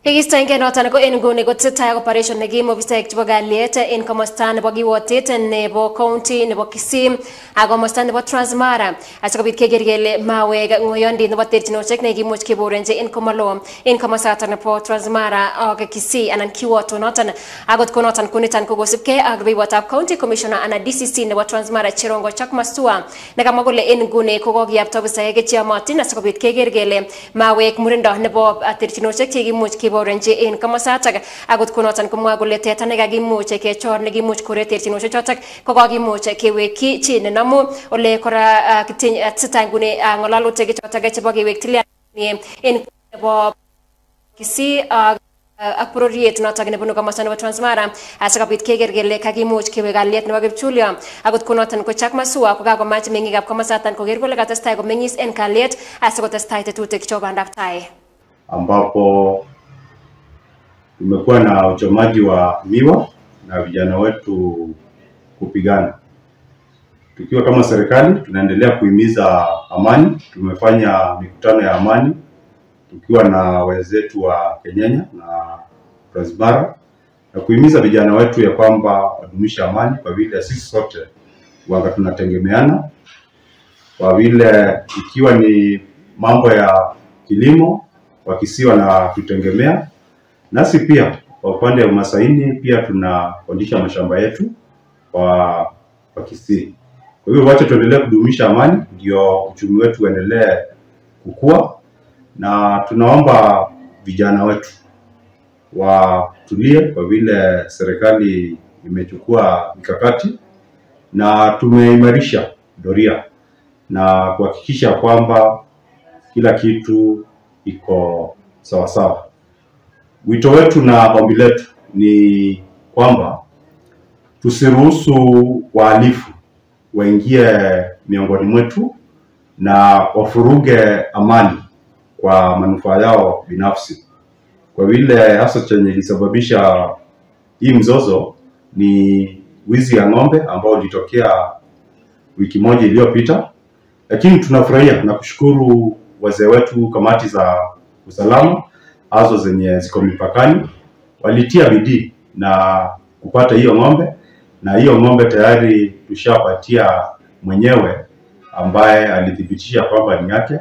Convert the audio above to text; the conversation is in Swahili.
Kikistoenge noton ko en nguni kotesetai operation nekim ofisaek chebo kalyet en komosta nebo kiwotet nebo county nebo Kisii ak komosta nebo Transmara asikobit keker kele mawek ngoyondit nebo terchinosiek nekimuch keborenji en komalo en komosaton nebo Transmara ak Kisii anan kiwotonoton akot konoton kuniton kokosipkei ak ripwotab county commissioner anan DCC nebo Transmara Cherongo Chak Mastua nekamwa kole en nguni kokokiyapta ofisaek cheyomotin asikobit keker kele mawek murindo nebo terchinosiek chekimuch borenji en komosatak akot konoton komwa kole teta nekakimuch kechor nekimuch kore terchinosiek chotok kokakimuch kewekyi chi nenamu ole kora tesetai nguni ng'alalutik chotok chebo kewek tilian en nebo Kisii ak bororiet notok nebunu komosta nebo Transmara asikobit keker kele kakimuch kewe kalyet nebo kipchulyo akot konoton ko Chak Masua kokakomach meng'ikab komosatan koker kole katestai komeng'is en kalyet asikotestai tetutik chebo bandab tai, ambapo tumekuwa na uchomaji wa miwa na vijana wetu kupigana. Tukiwa kama serikali tunaendelea kuhimiza amani. Tumefanya mikutano ya amani tukiwa na wenzetu wa Kenyenya na Transmara na kuhimiza vijana wetu ya kwamba wadumisha amani, kwa vile sisi sote wanga tunategemeana, kwa vile ikiwa ni mambo ya kilimo wakisiwa na kutegemea, nasi pia kwa upande wa Masaini pia tunakondisha mashamba yetu kwa Kisii. Kwa hivyo wacha tuendelee kudumisha amani ndio uchumi wetu uendelee kukua, na tunaomba vijana wetu watulie kwa vile serikali imechukua mikakati na tumeimarisha doria na kuhakikisha kwamba kila kitu iko sawa sawa. Wito wetu na ombi letu ni kwamba tusiruhusu wahalifu waingie miongoni mwetu na wafuruge amani kwa manufaa yao binafsi, kwa vile hasa chenye ilisababisha hii mzozo ni wizi ya ng'ombe ambao ulitokea wiki moja iliyopita. Lakini tunafurahia na kushukuru wazee wetu, kamati za usalama hazo zenye ziko mipakani walitia bidii na kupata hiyo ng'ombe, na hiyo ng'ombe tayari tushapatia mwenyewe ambaye alithibitisha kwamba ni yake.